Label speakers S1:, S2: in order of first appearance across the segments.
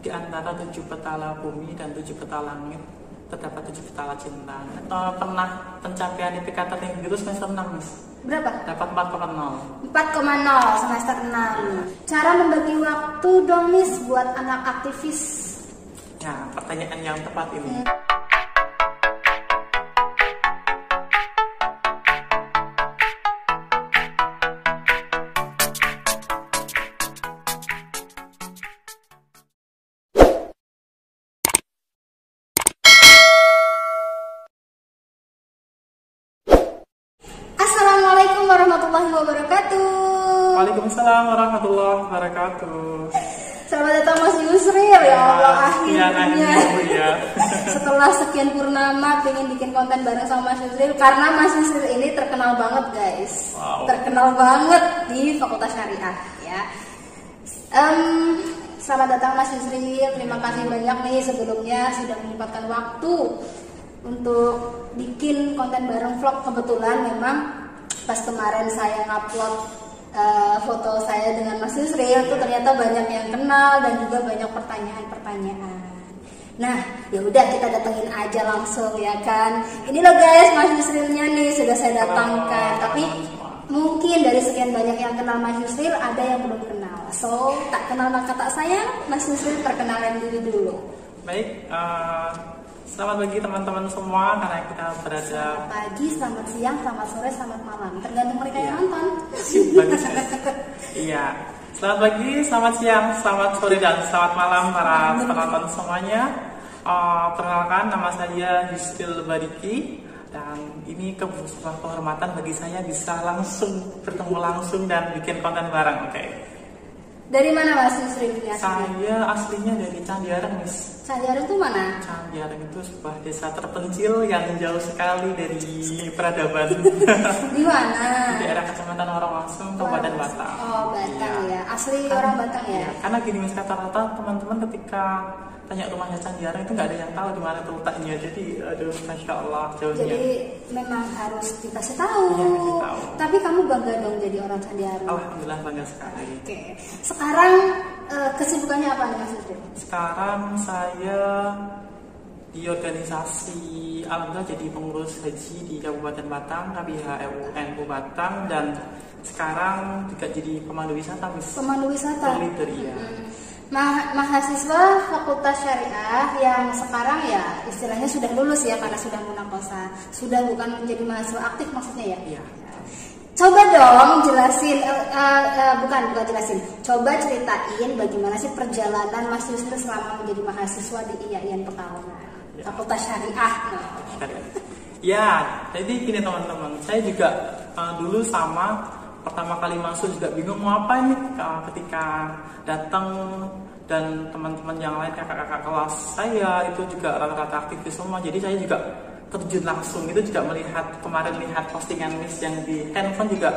S1: Di antara 7 petala bumi dan 7 petala langit terdapat 7 petala cinta. Atau pernah pencapaian IPK tertinggi itu semester 6, Miss.
S2: Berapa?
S1: Dapat 4,0.
S2: 4,0 semester 6. Cara membagi waktu dong, Miss, buat anak aktivis.
S1: Ya, pertanyaan yang tepat ini.
S2: Assalamualaikum warahmatullahi wabarakatuh.
S1: Waalaikumsalam warahmatullahi wabarakatuh.
S2: Selamat datang Mas Yusril, ya Allah, akhirnya.
S1: Ya.
S2: Setelah sekian purnama pengen bikin konten bareng sama Mas Yusril, karena Mas Yusril ini terkenal banget, guys.
S1: Wow.
S2: Terkenal banget di Fakultas Syariah, ya. Selamat datang Mas Yusril. Terima kasih banyak nih sebelumnya sudah menyempatkan waktu untuk bikin konten bareng vlog. Kebetulan memang pas kemarin saya ngupload foto saya dengan Mas Yusril itu ternyata banyak yang kenal dan juga banyak pertanyaan-pertanyaan. Nah, ya udah kita datengin aja langsung, ya kan. Ini loh guys, Mas Yusrilnya nih sudah saya datangkan. Tapi mungkin dari sekian banyak yang kenal Mas Yusril ada yang belum kenal. So, tak kenal maka tak sayang, Mas Yusril perkenalan diri dulu.
S1: Baik, selamat pagi teman-teman semua, karena kita berada.
S2: Selamat pagi, selamat siang, selamat sore, selamat malam, tergantung mereka yang nonton.
S1: Bagus. Iya. Selamat pagi, selamat siang, selamat sore, dan selamat malam para penonton semuanya. Perkenalkan, nama saya Yusril Bariki, dan ini sebuah kehormatan bagi saya bisa langsung bertemu langsung dan bikin konten bareng. Oke.
S2: Dari mana Mas Yusril?
S1: Saya aslinya dari Candiareng, Miss.
S2: Candiareng itu mana?
S1: Candiareng itu sebuah desa terpencil yang jauh sekali dari peradaban.
S2: Di mana?
S1: Di daerah Kecamatan Oronglangsung, Kabupaten Batang.
S2: Oh, Batang ya. Asli orang Batang ya?
S1: Karena gini, Miss, kata-kata teman-teman ketika tanya rumahnya Candiareng itu nggak ada yang tahu di mana tuh letaknya. Jadi, aduh, masya Allah jauhnya.
S2: Jadi memang harus dikasih tahu.
S1: Iya, kasih tahu.
S2: Tapi kamu bangga dong jadi orang Candiareng.
S1: Alhamdulillah bangga sekali.
S2: Oke. Sekarang kesibukannya apa nih Mas Yusril?
S1: Sekarang saya di organisasi, alhamdulillah jadi pengurus haji di Kabupaten Batang, KBHUNU Batang, dan sekarang juga jadi pemandu wisata, Miss.
S2: Pemandu wisata.
S1: Leader, iya.
S2: Mahasiswa Fakultas Syariah yang sekarang ya istilahnya sudah lulus ya, karena sudah munakosa, sudah bukan menjadi mahasiswa aktif maksudnya ya?
S1: Iya.
S2: Coba dong jelasin, bukan jelasin, coba ceritain bagaimana sih perjalanan Mas Yusril selama menjadi mahasiswa di IAIN Pekalongan, ya. Fakultas Syariah.
S1: Ya, jadi gini teman-teman, saya juga dulu sama pertama kali masuk juga bingung mau apa ini, ketika datang dan teman-teman yang lain, kakak-kakak kelas saya itu juga rata-rata aktivis semua, jadi saya juga terjun langsung. Itu juga kemarin lihat postingan Miss yang di handphone juga,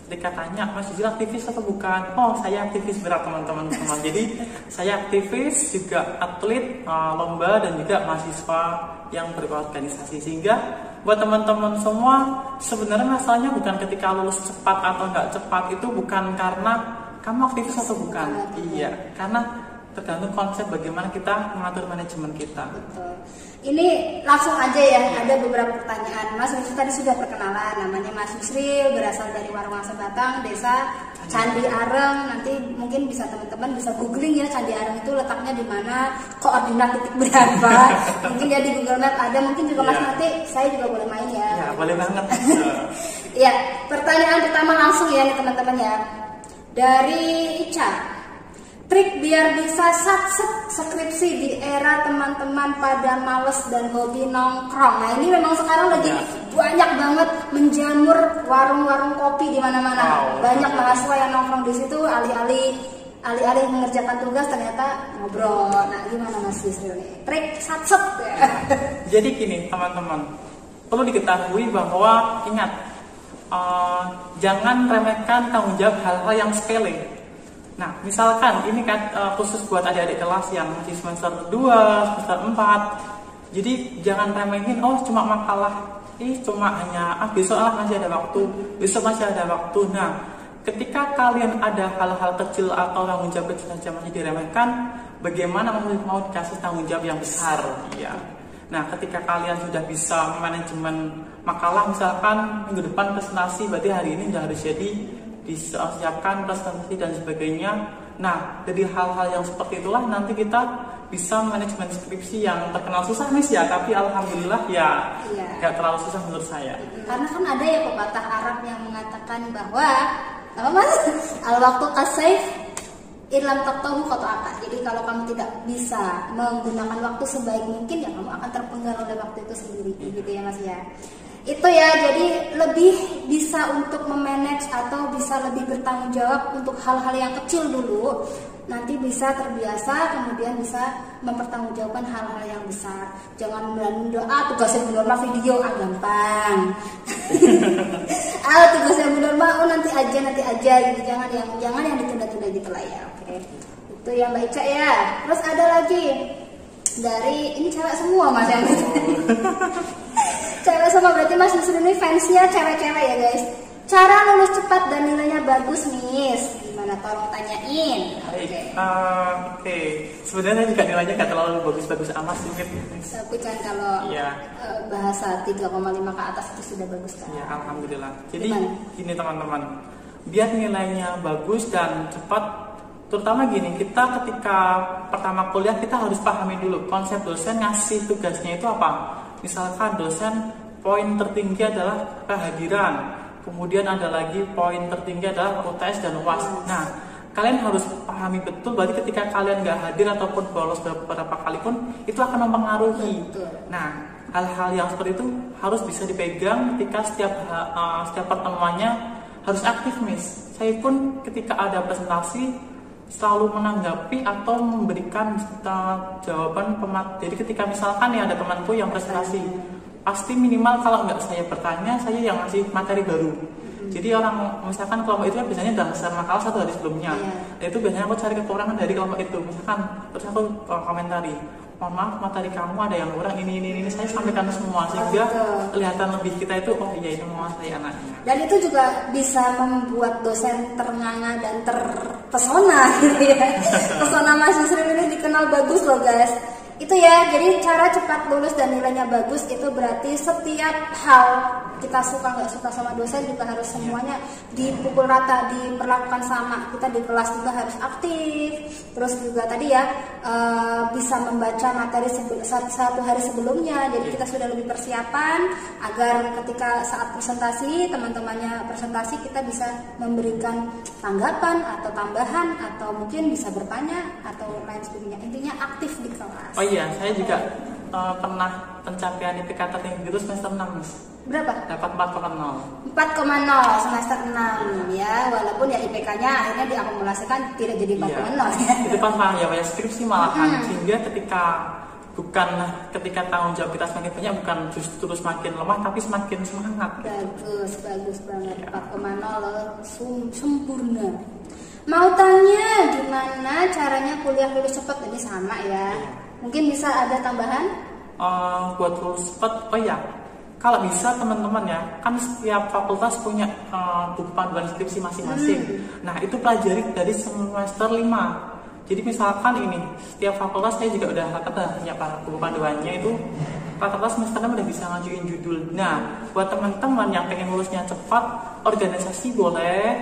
S1: ketika tanya Mas Yusril aktivis atau bukan, oh saya aktivis berat teman-teman semua. Jadi saya aktivis juga, atlet lomba, dan juga mahasiswa yang berorganisasi. Sehingga buat teman-teman semua, sebenarnya masalahnya bukan ketika lulus cepat atau nggak cepat, itu bukan karena kamu aktivis atau bukan. Iya, karena tergantung konsep bagaimana kita mengatur manajemen kita.
S2: Betul. Ini langsung aja ya, ada beberapa pertanyaan. Mas Yusril tadi sudah perkenalan, namanya Mas Yusril, berasal dari Warunglangsung Batang, desa Candiareng. Nanti mungkin bisa teman-teman bisa googling ya, Candiareng itu letaknya di mana, koordinat titik berapa. Mungkin ya di Google Map ada, mungkin juga Mas nanti saya juga boleh main ya.
S1: Ya, boleh banget.
S2: Iya, pertanyaan pertama langsung ya nih teman-teman ya. Dari Ica. Trik biar bisa sukses skripsi di era teman-teman pada males dan hobi nongkrong. Nah ini memang sekarang lagi banyak banget menjamur warung-warung kopi di mana-mana. Banyak mahasiswa yang nongkrong di situ, alih-alih mengerjakan tugas ternyata ngobrol. Nah gimana Mas Yusril nih? Trik sukses ya.
S1: Jadi gini teman-teman, perlu diketahui bahwa ingat, jangan remehkan tanggung jawab hal-hal yang sepele. Nah, misalkan ini kan khusus buat adik-adik kelas yang masih semester 2, semester 4. Jadi jangan remehin, oh cuma makalah, cuma hanya besok lah masih ada waktu, besok masih ada waktu. Nah, ketika kalian ada hal-hal kecil atau tanggung jawab kecil saja masih diremehkan, bagaimana mau dikasih tanggung jawab yang besar? Ya. Nah, ketika kalian sudah bisa manajemen makalah, misalkan minggu depan presentasi, berarti hari ini sudah harus jadi disiapkan presentasi dan sebagainya. Nah, dari hal-hal yang seperti itulah nanti kita bisa manajemen skripsi yang terkenal susah ya, tapi alhamdulillah ya nggak terlalu susah menurut saya.
S2: Karena kan ada ya pepatah Arab yang mengatakan bahwa apa mas? Al waktu kasih Irlam taktahu kata apa? Jadi kalau kamu tidak bisa menggunakan waktu sebaik mungkin, ya kamu akan terpenggal oleh waktu itu sendiri, gitu ya mas ya. Itu ya, jadi lebih bisa untuk memanage atau bisa lebih bertanggung jawab untuk hal-hal yang kecil dulu. Nanti bisa terbiasa, kemudian bisa mempertanggungjawabkan hal-hal yang besar. Jangan menunda tugasnya Bu Norma video, gampang. Tugasnya Bu Norma nanti aja gitu. Jangan yang ditunda-tunda gitu lah ya. Oke. Itu yang Mbak Ica ya. Terus ada lagi dari ini cewek semua mas yang cewek semua, berarti mas Yusri ini fansnya cewek-cewek ya guys. Cara lulus cepat dan nilainya bagus Miss, gimana, tolong tanyain.
S1: Oke. Sebenarnya juga nilainya nggak terlalu bagus-bagus amat sih.
S2: Tapi kan kalau bahasa 3,5 ke atas itu sudah bagus kan?
S1: Ya, alhamdulillah. Jadi gini teman-teman, biar nilainya bagus dan cepat, terutama gini, kita ketika pertama kuliah kita harus pahami dulu konsep dosen ngasih tugasnya itu apa. Misalkan dosen poin tertinggi adalah kehadiran, kemudian ada lagi poin tertinggi adalah UTS dan UAS. Nah, kalian harus pahami betul, berarti ketika kalian nggak hadir ataupun bolos beberapa kali pun itu akan mempengaruhi. Nah, hal-hal yang seperti itu harus bisa dipegang ketika setiap pertemuannya harus aktif Miss. Saya pun ketika ada presentasi selalu menanggapi atau memberikan jawaban Jadi ketika misalkan ya ada temanku yang presentasi, pasti minimal kalau nggak saya bertanya, saya yang ngasih materi baru. Jadi orang misalkan kelompok itu kan biasanya udah ngasih makalah 1 hari sebelumnya. Dan itu biasanya aku cari kekurangan dari kelompok itu. Misalkan terus aku komentari, mohon maaf materi kamu ada yang kurang ini, saya sampaikan semua sehingga kelihatan lebih kita itu iya itu menguasai anaknya.
S2: Dan itu juga bisa membuat dosen ternganga dan terpesona gitu ya. Pesona Mas Yusri ini dikenal bagus loh guys. Itu ya, jadi cara cepat lulus dan nilainya bagus itu berarti setiap hal kita suka nggak suka sama dosen juga harus semuanya dipukul rata, diperlakukan sama. Kita di kelas juga harus aktif, terus juga tadi ya bisa membaca materi satu hari sebelumnya. Jadi kita sudah lebih persiapan agar ketika saat presentasi, teman-temannya presentasi, kita bisa memberikan tanggapan atau tambahan atau mungkin bisa bertanya atau lain sebagainya. Intinya aktif di kelas.
S1: Oh iya, saya juga pernah pencapaian IPK tertinggi itu semester 6 Mas.
S2: Berapa?
S1: Dapat 4,0.
S2: 4,0 semester 6 ya, walaupun ya IPK-nya akhirnya diakumulasikan tidak jadi 4,0 ya.
S1: Itu pas ya skripsi malahan, sehingga ketika tanggung jawab kita semakin banyak, bukan justru semakin lemah tapi semakin semangat.
S2: Bagus banget ya. 4,0 sempurna. Mau tanya gimana caranya kuliah lulus cepat? Ini sama ya. Mungkin bisa ada tambahan?
S1: Buat lulus cepat, kalau bisa teman-teman ya, kan setiap fakultas punya buku panduan skripsi masing-masing. Nah, itu pelajari dari semester 5. Jadi misalkan ini, setiap fakultas saya juga udah punya buku panduannya itu, fakultas semester 6 udah bisa ngajuin judul. Nah, buat teman-teman yang pengen lulusnya cepat, organisasi boleh,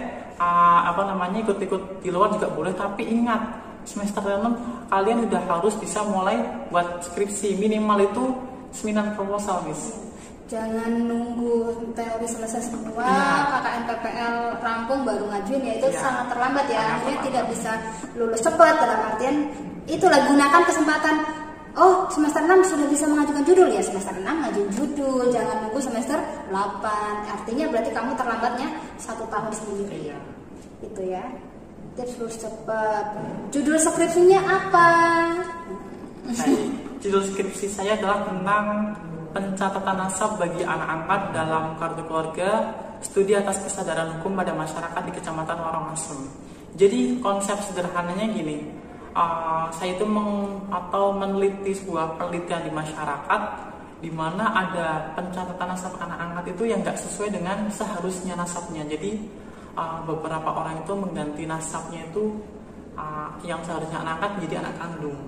S1: ikut-ikut di luar juga boleh, tapi ingat semester 6 kalian udah harus bisa mulai buat skripsi, minimal itu seminar proposal Miss.
S2: Jangan nunggu teori selesai semua, KKN PPL rampung baru ngajuin ya, itu sangat terlambat ya. Akhirnya tidak bisa lulus cepat. Dalam artian itulah, gunakan kesempatan. Oh, semester 6 sudah bisa mengajukan judul ya, semester 6 ngajuin judul, jangan nunggu semester 8. Artinya berarti kamu terlambatnya 1 tahun sendiri. Itu ya. Tips lulus cepat. Judul skripsinya apa?
S1: Judul skripsi saya adalah tentang pencatatan nasab bagi anak angkat dalam kartu keluarga, studi atas kesadaran hukum pada masyarakat di Kecamatan Warongasem. Jadi konsep sederhananya gini, saya itu meneliti sebuah penelitian di masyarakat di mana ada pencatatan nasab anak angkat itu yang nggak sesuai dengan seharusnya nasabnya. Jadi beberapa orang itu mengganti nasabnya itu yang seharusnya anak angkat menjadi anak kandung.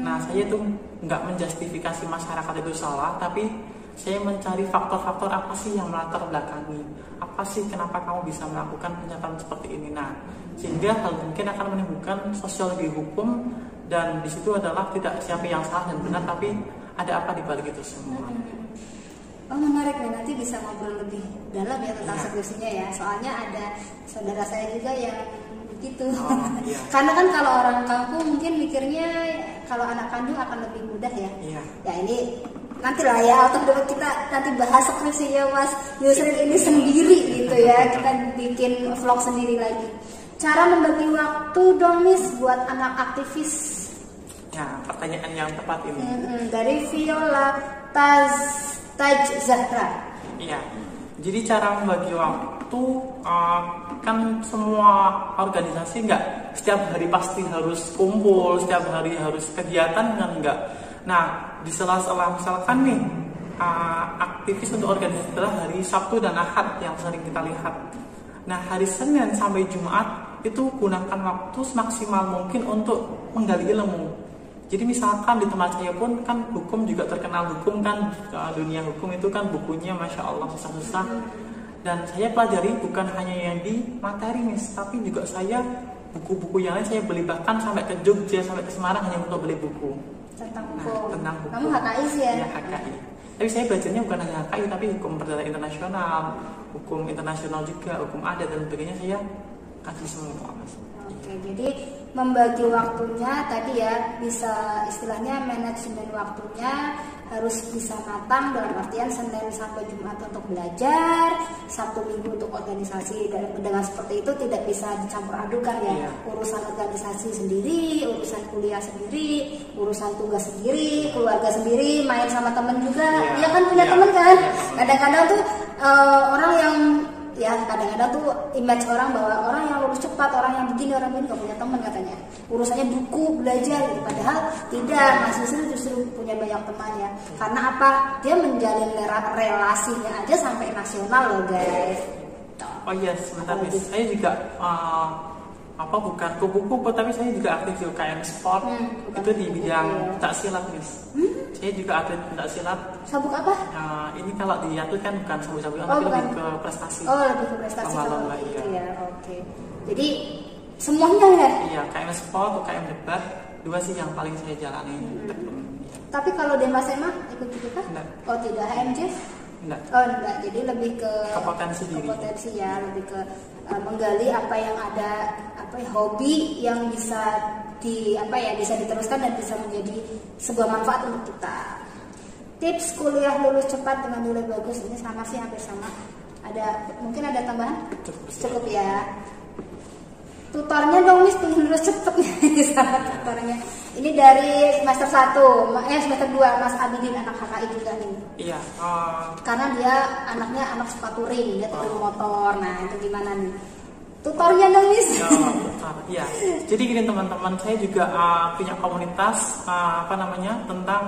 S1: Nah, saya itu nggak menjustifikasi masyarakat itu salah, tapi saya mencari faktor-faktor apa sih yang melatar belakangi, apa sih kenapa kamu bisa melakukan pernyataan seperti ini. Nah, sehingga hal mungkin akan menimbulkan sosiologi hukum, dan di situ adalah tidak siapa yang salah dan benar, tapi ada apa di balik itu semua.
S2: Oh, menarik nih, nanti bisa ngobrol lebih dalam ya tentang skripsinya ya. Soalnya ada saudara saya juga yang begitu. Karena kan kalau orang kampung mungkin mikirnya kalau anak kandung akan lebih mudah ya. Ya ini nanti lah ya, atau kita nanti bahas skripsinya Mas Yusrin ini sendiri gitu ya. Kita bikin vlog sendiri lagi. Cara membagi waktu dong Miss buat anak aktivis.
S1: Ya, pertanyaan yang tepat ini.
S2: Dari Viola Taj Zahra.
S1: Iya. Jadi cara membagi waktu kan semua organisasi nggak setiap hari pasti harus kumpul, setiap hari harus kegiatan, kan enggak. Nah, di sela-sela misalkan nih aktivis untuk organisasi adalah hari Sabtu dan Ahad yang sering kita lihat. Nah, hari Senin sampai Jumat itu gunakan waktu semaksimal mungkin untuk menggali ilmu. Jadi misalkan di tempat saya pun kan hukum juga terkenal hukum kan, dunia hukum itu kan bukunya Masya Allah susah-susah. Dan saya pelajari bukan hanya yang di materi Miss, tapi juga saya buku-buku yang lain saya beli, bahkan sampai ke Jogja, sampai ke Semarang hanya untuk beli buku.
S2: Tentang hukum.
S1: Tentang hukum.
S2: Kamu HKI sih ya?
S1: Iya, HKI. Tapi saya belajarnya bukan hanya HKI, tapi hukum perdata internasional juga, hukum adat dan sebagainya saya kasih semua.
S2: Oke, jadi membagi waktunya tadi ya, bisa istilahnya manajemen waktunya harus bisa matang, dalam artian Senin sampai Jumat untuk belajar, Sabtu Minggu untuk organisasi. Dan dengan seperti itu tidak bisa dicampur adukan ya. Urusan organisasi sendiri, urusan kuliah sendiri, urusan tugas sendiri, keluarga sendiri, main sama temen juga. Dia kan punya temen kan. Kadang-kadang tuh orang yang kadang-kadang tuh image orang bahwa orang yang lulus cepat, orang yang begini, orang begini gak punya teman katanya. Urusannya buku, belajar gitu. Padahal tidak, Mas Yusrin justru punya banyak teman ya. Karena apa? Dia menjalin relasinya aja sampai nasional loh guys.
S1: Oh iya, sebentar Miss. Saya juga bukan kupu-kupu, tapi saya juga aktif di UKM Sport. Itu di bidang pencak silat Miss. Saya juga atlet pencak silat.
S2: Sabuk apa?
S1: Ini kalau di atlet kan bukan sabuk-sabukan, tapi lebih ke prestasi.
S2: Oh, lebih ke prestasi.
S1: Lomba-lomba,
S2: iya. Oke. Jadi semuanya ya?
S1: Iya, UKM Sport, UKM debat, dua sih yang paling saya jalani.
S2: Tapi kalau Demas emang ikut juga?
S1: Enggak.
S2: Oh tidak, HMJ?
S1: Enggak.
S2: Oh enggak, jadi lebih ke
S1: potensi diri.
S2: Potensi ya, lebih ke menggali apa yang ada, hobi yang bisa bisa diteruskan dan bisa menjadi sebuah manfaat untuk kita. Tips kuliah lulus cepat dengan nilai bagus, ini sama sih, hampir sama. Mungkin ada tambahan? Cukup ya. Tutornya dong Miss, pengen lulus cepet nih sama tutornya. Ini dari semester 1, semester 2, Mas Abidin, anak HKI juga nih.
S1: Iya.
S2: Karena dia anak suka touring, dia touring motor. Nah itu gimana nih? Tutornya dong Miss.
S1: Iya. Jadi gini teman-teman, saya juga punya komunitas tentang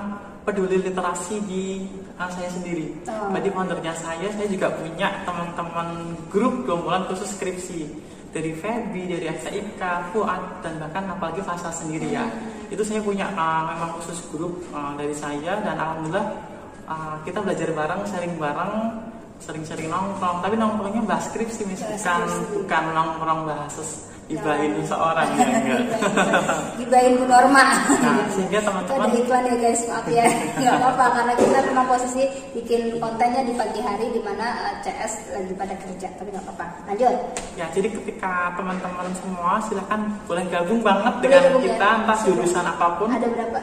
S1: peduli literasi di saya sendiri. Jadi foundernya saya juga punya teman-teman grup gerombolan khusus skripsi. Dari Febi, dari SIK, Fuad, dan bahkan apalagi Fasa sendiri ya. Itu saya punya memang khusus grup dari saya, dan alhamdulillah kita belajar bareng, sharing bareng, sering-sering nongkrong. Tapi nongkrongnya bahas skripsi, bukan nongkrong bahas gibahin seorang ya, enggak.
S2: Gibahin Bu Norma.
S1: Nah, sehingga teman-teman
S2: ada iklan ya guys, maaf ya. Enggak apa-apa, karena kita memang posisi bikin kontennya di pagi hari di mana CS lagi pada kerja, tapi nggak apa-apa. Lanjut.
S1: Ya, jadi ketika teman-teman semua silakan boleh gabung banget dengan kita, entah jurusan apapun.
S2: Ada berapa?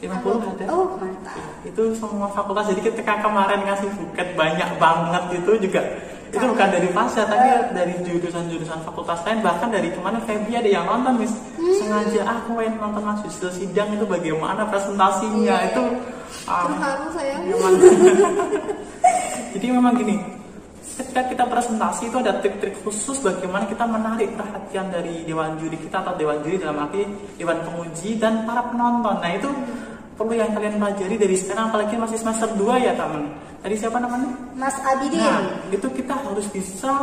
S1: 50 ada.
S2: Oh, mantap.
S1: Itu semua fakultas. Jadi ketika kemarin ngasih buket banyak banget itu juga itu bukan dari Fasya, tapi dari jurusan-jurusan fakultas lain, bahkan dari kemana Febi ada yang nonton Miss. Sengaja aku pengen nonton Mas Yusril sidang itu bagaimana presentasinya itu.
S2: Terharu saya.
S1: Jadi memang gini, ketika kita presentasi itu ada trik-trik khusus bagaimana kita menarik perhatian dari dewan juri kita, atau dewan juri dalam arti dewan penguji dan para penonton. Nah itu perlu yang kalian pelajari dari sekarang, apalagi masih semester 2 ya teman. Tadi siapa namanya?
S2: Mas Abidin.
S1: Nah itu kita harus bisa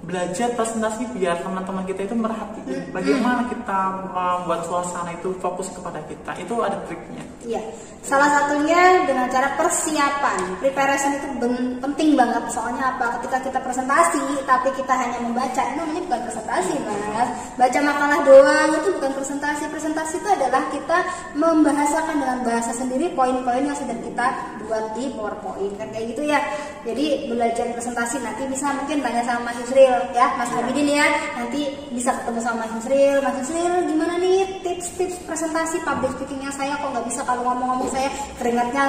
S1: belajar presentasi biar teman-teman kita itu merhatiin bagaimana kita membuat suasana itu fokus kepada kita. Itu ada triknya.
S2: Iya, salah satunya dengan cara persiapan. Preparation itu penting banget. Soalnya apa? Ketika kita presentasi, tapi kita hanya membaca, itu namanya bukan presentasi, Mas. Baca makalah doang itu bukan presentasi. Presentasi itu adalah kita membahasakan dengan bahasa sendiri poin-poin yang sudah kita buat di PowerPoint, kan kayak gitu ya. Jadi belajar presentasi nanti bisa mungkin tanya sama Mas Yusril ya, Mas Abidin ya. Nanti bisa ketemu sama Mas Yusril. Mas Yusril, gimana nih tips-tips presentasi public speakingnya saya? Kok nggak bisa kalau ngomong-ngomong saya keringatnya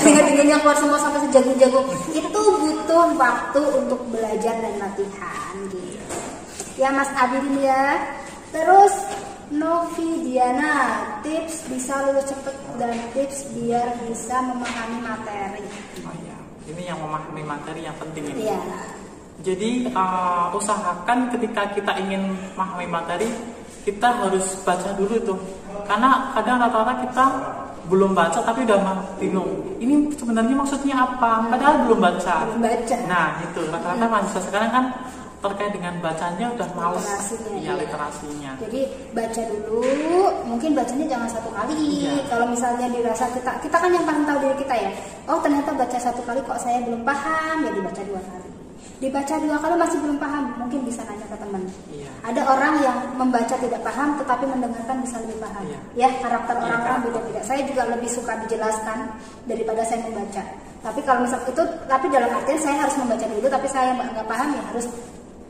S2: keringat-keringatnya keluar semua sampai sejagung-jagung. Itu butuh waktu untuk belajar dan latihan gitu. Ya Mas Abidin ya. Terus Novi Diana, tips bisa lulus cepet dan tips biar bisa memahami materi.
S1: Oh iya, ini yang memahami materi yang penting ini.
S2: Iya.
S1: Jadi usahakan ketika kita ingin memahami materi, kita harus baca dulu tuh. Karena kadang rata-rata kita belum baca tapi udah bingung. Ini sebenarnya maksudnya apa? Padahal belum baca. Nah itu rata-rata mahasiswa sekarang kan terkait dengan bacanya udah males literasinya.
S2: Jadi baca dulu, mungkin bacanya jangan satu kali. Kalau misalnya dirasa kita kan yang paling tahu diri kita ya. Oh ternyata baca satu kali kok saya belum paham, ya dibaca 2 kali. Dibaca 2 kali masih belum paham, mungkin bisa nanya ke teman. Ada orang yang membaca tidak paham tetapi mendengarkan bisa lebih paham. Ya karakter orang-orang beda-beda. Saya juga lebih suka dijelaskan daripada saya membaca. Tapi kalau misal itu, tapi dalam artian saya harus membaca dulu, tapi saya nggak paham ya harus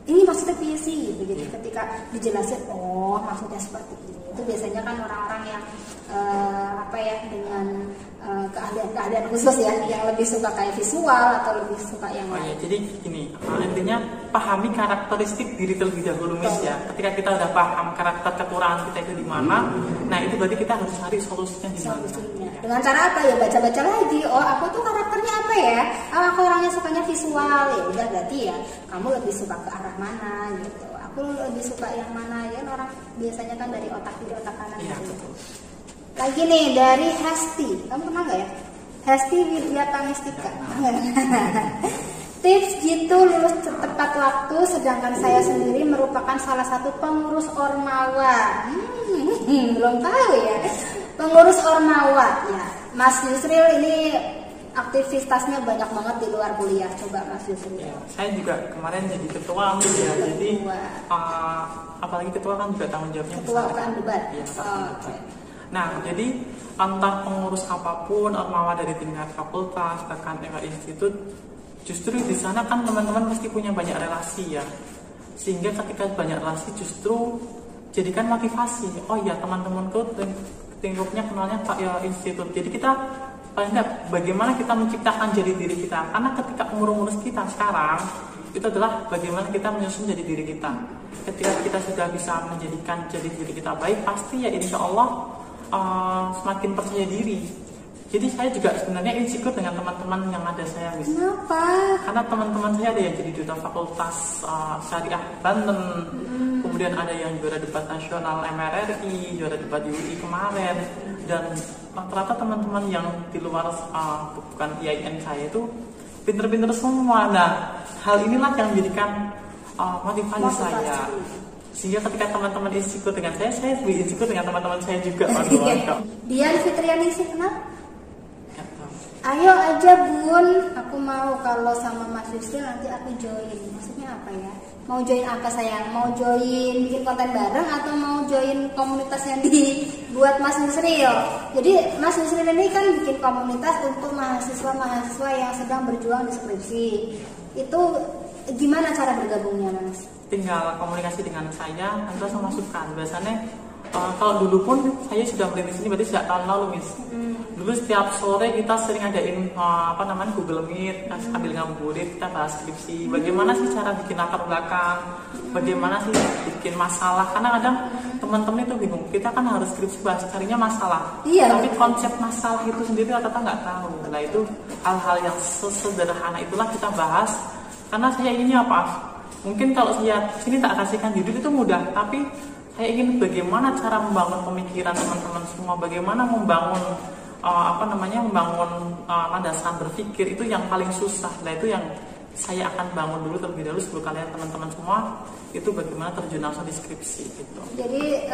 S2: ini maksudnya sih gitu. Jadi ketika dijelasin, oh maksudnya seperti ini. Itu biasanya kan orang-orang yang dengan keahlian khusus ya, yang lebih suka kayak visual atau lebih suka yang lain.
S1: Jadi gini, intinya pahami karakteristik diri terlebih dahulu ya. Ketika kita udah paham karakter kekurangan kita itu di mana, nah itu berarti kita harus cari solusinya di mana.
S2: Dengan cara apa ya? Baca-baca lagi. Oh aku tuh karakternya apa ya? Oh aku orangnya sukanya visual ya. Udah berarti ya kamu lebih suka ke arah mana gitu. Aku lebih suka yang mana ya, orang biasanya kan dari otak kiri otak kanan gitu. Lagi nih dari Hesti, kamu kenal nggak ya? Hesti Widya Pangestika. Tips gitu lulus tepat waktu, sedangkan saya sendiri merupakan salah satu pengurus Ormawa. Belum tahu ya. Pengurus Ormawa ya. Mas Yusril ini aktivitasnya banyak banget di luar kuliah. Coba Mas Yusril.
S1: Saya juga kemarin jadi ketua ya. Jadi apalagi ketua kan juga tanggung jawabnya
S2: ketua UKM debat.
S1: Nah, jadi entah pengurus apapun, ormawa dari tingkat fakultas, bahkan institut, justru di sana kan teman-teman pasti punya banyak relasi ya. Sehingga ketika banyak relasi justru jadikan motivasi. Oh iya, teman-temanku lingkupnya kenalnya Pak institut. Jadi kita paling nggak bagaimana kita menciptakan jadi diri kita. Karena ketika umur-umur kita sekarang itu adalah bagaimana kita menyusun jadi diri kita. Ketika kita sudah bisa menjadikan jadi diri kita baik, pasti ya insya Allah semakin percaya diri. Jadi saya juga sebenarnya insecure dengan teman-teman yang ada saya.
S2: Kenapa?
S1: Karena teman-teman saya ada yang jadi duta fakultas Syariah Banten, kemudian ada yang juara debat nasional MRRI, juara debat di UI kemarin, dan rata-rata teman-teman yang di luar bukan IAIN saya itu pinter-pinter semua. Nah, hal inilah yang menjadikan motivasi saya. Sehingga ketika teman-teman insecure dengan saya lebih insecure dengan teman-teman saya juga.
S2: Dian Fitriani sih kenal? Ayo aja Bun, aku mau kalau sama Mas Yusril nanti aku join. Maksudnya apa ya? Mau join apa sayang? Mau join bikin konten bareng atau mau join komunitas yang dibuat Mas Yusril? Jadi Mas Yusril ini kan bikin komunitas untuk mahasiswa-mahasiswa yang sedang berjuang di skripsi. Itu gimana cara bergabungnya Mas?
S1: Tinggal komunikasi dengan saya, nanti saya masukkan. Biasanya kalau dulu pun saya sudah merintis ini berarti sejak tahun lalu Miss. Dulu setiap sore kita sering adain Google Meet, sambil ngabuburit kita bahas skripsi. Bagaimana sih cara bikin latar belakang? Bagaimana sih bikin masalah? Karena kadang teman-teman itu bingung. Kita kan harus skripsi bahas carinya masalah. Tapi konsep masalah itu sendiri rata-rata nggak tahu. Nah itu hal-hal yang sesederhana itulah kita bahas. Karena saya inginnya apa? Mungkin kalau saya sini tak kasihkan judul itu mudah, tapi saya ingin bagaimana cara membangun pemikiran teman-teman semua, bagaimana membangun membangun landasan berpikir itu yang paling susah. Nah itu yang saya akan bangun dulu terlebih dahulu sebelum kalian teman-teman semua itu bagaimana terjun langsung di skripsi gitu.
S2: Jadi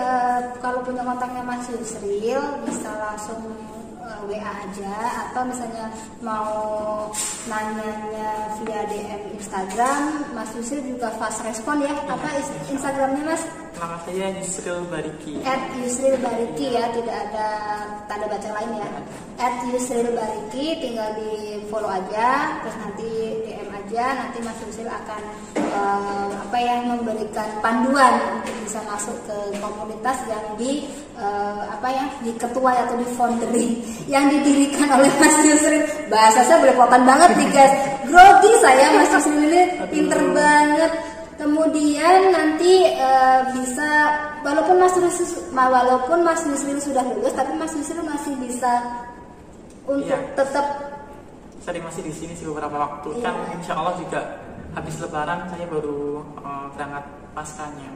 S2: kalau punya kontaknya Mas Yusril bisa langsung WA aja, atau misalnya mau nanyanya via DM Instagram, Mas Yusril juga fast respon ya. Apa Instagramnya Mas?
S1: Nama saya Yusril Bariki.
S2: @Yusril Bariki ya, tidak ada tanda baca lain ya. @Yusril Bariki, tinggal di follow aja, terus nanti DM aja, nanti Mas Yusril akan memberikan panduan untuk bisa masuk ke komunitas yang diketuai atau di foundering yang didirikan oleh Mas Yusril. Bahasa saya belepotan banget nih guys, grogi saya. Mas Yusril ini pinter banget. Kemudian nanti bisa, walaupun Mas Yusril sudah lulus, tapi Mas Yusril masih bisa untuk tetap
S1: sering masih di sini sih beberapa waktu. Kan insya Allah juga habis Lebaran saya baru berangkat paskanya.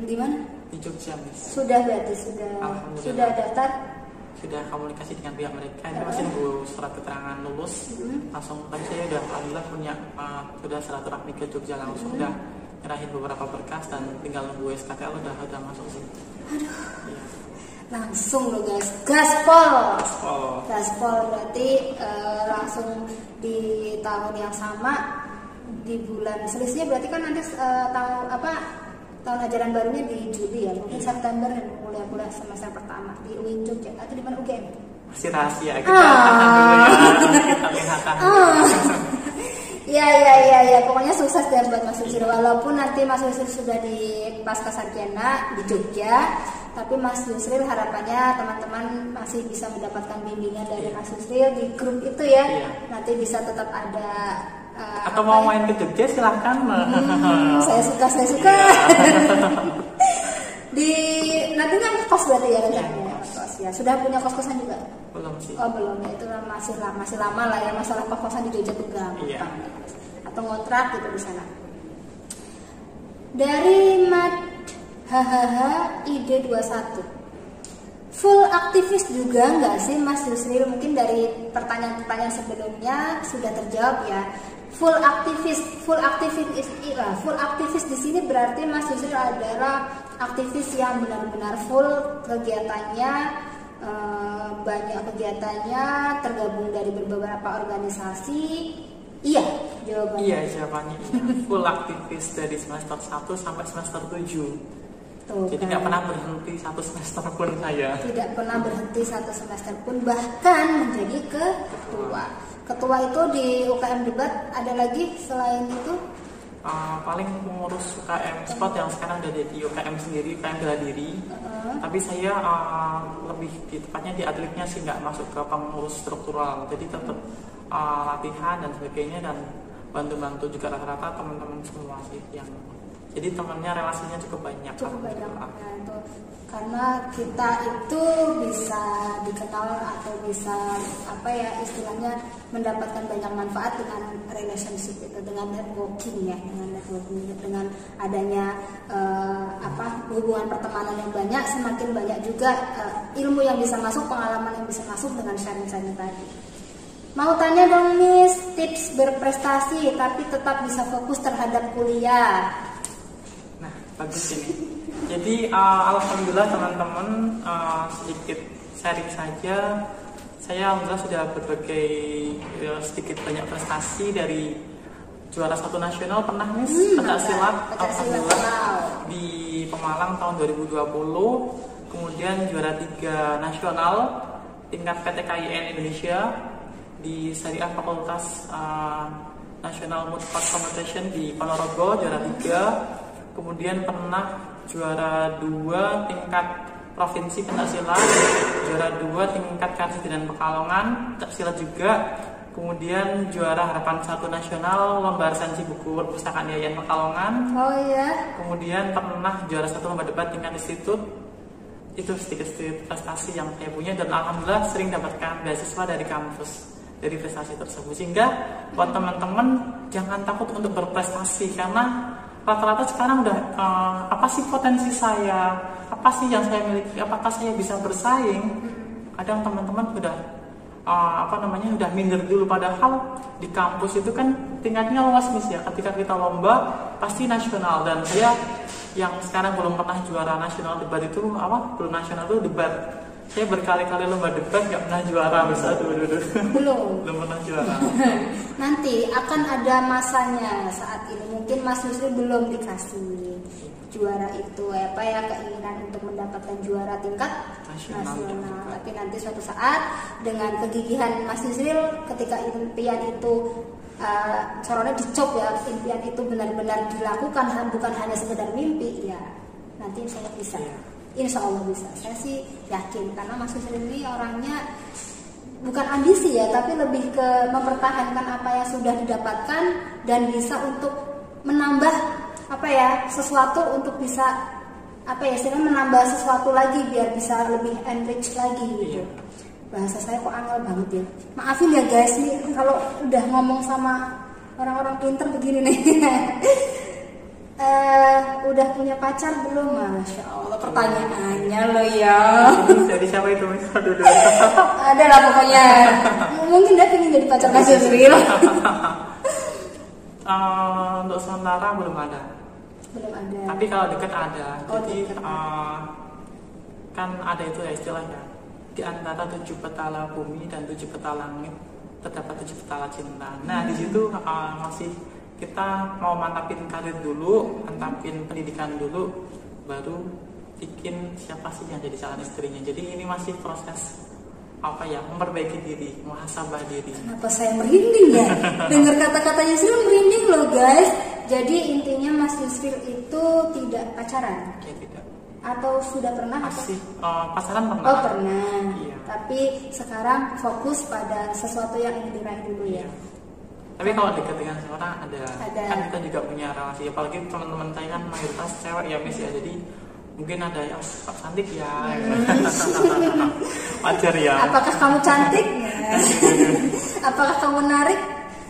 S2: Di mana?
S1: Di Jogja, Miss.
S2: Sudah berarti sudah daftar?
S1: Sudah komunikasi dengan pihak mereka. Ini masih nunggu surat keterangan lulus. Langsung tadi saya udah alhamdulillah punya sudah silaturahmi ke Jogja langsung, udah nyerahin beberapa berkas dan tinggal nunggu SKTL udah masuk sih.
S2: Aduh. Ya. Langsung loh guys, gaspol berarti langsung di tahun yang sama, di bulan selisihnya berarti kan nanti tahun ajaran barunya di Juli ya, mungkin September dan mulai kuliah semester pertama di UIN Jogja atau di mana UGM?
S1: Masih rahasia, kita tahan dulu ya, kita lihat.
S2: Ya, pokoknya sukses deh buat Mas Yusril. Walaupun nanti Mas Yusril sudah di pasca sarjana di Jogja, tapi Mas Yusril harapannya teman-teman masih bisa mendapatkan bimbingan dari Mas Yusril di grup itu ya. Nanti bisa tetap ada
S1: atau mau main ke Jogja silahkan.
S2: Saya suka. Di nantinya kos berarti ya rencananya. Kos ya. Sudah punya kos-kosan juga?
S1: Belum sih.
S2: Oh belum ya, itu masih lama lah ya, masalah kos-kosan di Jogja tuh gampang. Atau ngontrak gitu di sana. Dari ID21, full aktivis juga nggak sih Mas Yusril? Mungkin dari pertanyaan-pertanyaan sebelumnya sudah terjawab ya. Full aktivis di sini berarti Mas Yusril adalah aktivis yang benar-benar full kegiatannya, banyak kegiatannya, tergabung dari beberapa organisasi. Iya jawabannya.
S1: Iya jawabannya iya. Full aktivis dari semester 1 sampai semester 7. Jadi nggak pernah berhenti satu semester pun saya. Tidak
S2: pernah berhenti satu semester pun, bahkan menjadi ketua itu di UKM Debat. Ada lagi selain itu?
S1: Paling pengurus UKM Spot yang sekarang ada di UKM sendiri, UKM bela diri. Tapi saya lebih tepatnya di atletnya sih, nggak masuk ke pengurus struktural. Jadi tetap latihan dan sebagainya, dan bantu-bantu juga rata-rata teman-teman semua sih yang. Jadi temannya relasinya cukup banyak.
S2: Karena kita itu bisa dikenal atau bisa istilahnya mendapatkan banyak manfaat dengan relationship itu, dengan networking ya, dengan adanya hubungan pertemanan yang banyak, semakin banyak juga ilmu yang bisa masuk, pengalaman yang bisa masuk dengan sharing-sharing tadi. Mau tanya dong Miss, tips berprestasi tapi tetap bisa fokus terhadap kuliah.
S1: Nah, bagus ini. Jadi alhamdulillah teman-teman, sedikit sharing saja. Saya alhamdulillah sudah berbagai sedikit banyak prestasi, dari juara 1 nasional pernah Miss pencaksilat alhamdulillah di Pemalang tahun 2020. Kemudian juara 3 nasional tingkat PTKIN Indonesia di Syariah Fakultas National Multiple Competition di Ponorogo juara 3. Kemudian pernah juara 2 tingkat provinsi pencaksilat, juara 2 tingkat Karsidenan Pekalongan pencaksilat juga. Kemudian juara harapan 1 nasional lomba resensi buku perpustakaan Yayan Pekalongan. Oh iya. Kemudian pernah juara 1 lomba debat tingkat institut. Itu sedikit-sedikit prestasi yang saya punya, dan alhamdulillah sering dapatkan beasiswa dari kampus dari prestasi tersebut. Sehingga buat teman-teman jangan takut untuk berprestasi, karena rata-rata sekarang udah apa sih potensi saya, apa sih yang saya miliki, apakah saya bisa bersaing. Kadang teman-teman udah udah minder dulu, padahal di kampus itu kan tingkatnya luas Miss ya. Ketika kita lomba pasti nasional, dan saya yang sekarang belum pernah juara nasional debat itu belum nasional itu debat. Saya berkali-kali lomba debat nggak pernah juara Miss. Belum pernah juara.
S2: Nanti akan ada masanya. Saat ini mungkin Mas Yusri belum dikasih juara itu keinginan untuk mendapatkan juara tingkat nasional. Tapi nanti suatu saat dengan kegigihan Mas Yusril, ketika impian itu corona dicop ya, impian itu benar-benar dilakukan, bukan hanya sekedar mimpi ya, nanti insya Allah bisa. Insya Allah bisa. Saya sih yakin, karena Mas Yusril ini orangnya bukan ambisi ya, tapi lebih ke mempertahankan apa yang sudah didapatkan dan bisa untuk menambah sesuatu, untuk bisa menambah sesuatu lagi biar bisa lebih enrich lagi gitu. Bahasa saya kok angel banget ya. Maafin ya guys nih kalau udah ngomong sama orang-orang pinter begini nih. Udah punya pacar belum? Masya Allah pertanyaannya lo ya.
S1: Jadi siapa itu Miss?
S2: Ada lah pokoknya. Mungkin dia pengen jadi pacar Mas Yusril.
S1: Untuk sementara belum ada. Tapi kalau dekat ada. Jadi kan ada itu ya istilahnya, di antara 7 petala bumi dan 7 petala langit terdapat 7 petala cinta. Nah di situ masih kita mau mantapin karir dulu, mantapin pendidikan dulu, baru bikin siapa sih yang jadi calon istrinya. Jadi ini masih proses memperbaiki diri, muhasabah diri.
S2: Kenapa saya merinding ya? Dengar kata-kata Yusril merinding loh guys. Jadi intinya Mas Yusril itu tidak pacaran?
S1: Ya, tidak.
S2: Atau sudah pernah?
S1: Masih pacaran pernah.
S2: Oh pernah.
S1: Iya.
S2: Tapi sekarang fokus pada sesuatu yang ingin diraih dulu ya.
S1: Tapi kalau dekat dengan seorang ada. Kan kita juga punya relasi. Apalagi teman-teman saya kan mayoritas cewek ya Miss ya. Jadi mungkin ada yang cantik ya. Wajar ya.
S2: Apakah kamu cantik? Apakah kamu menarik?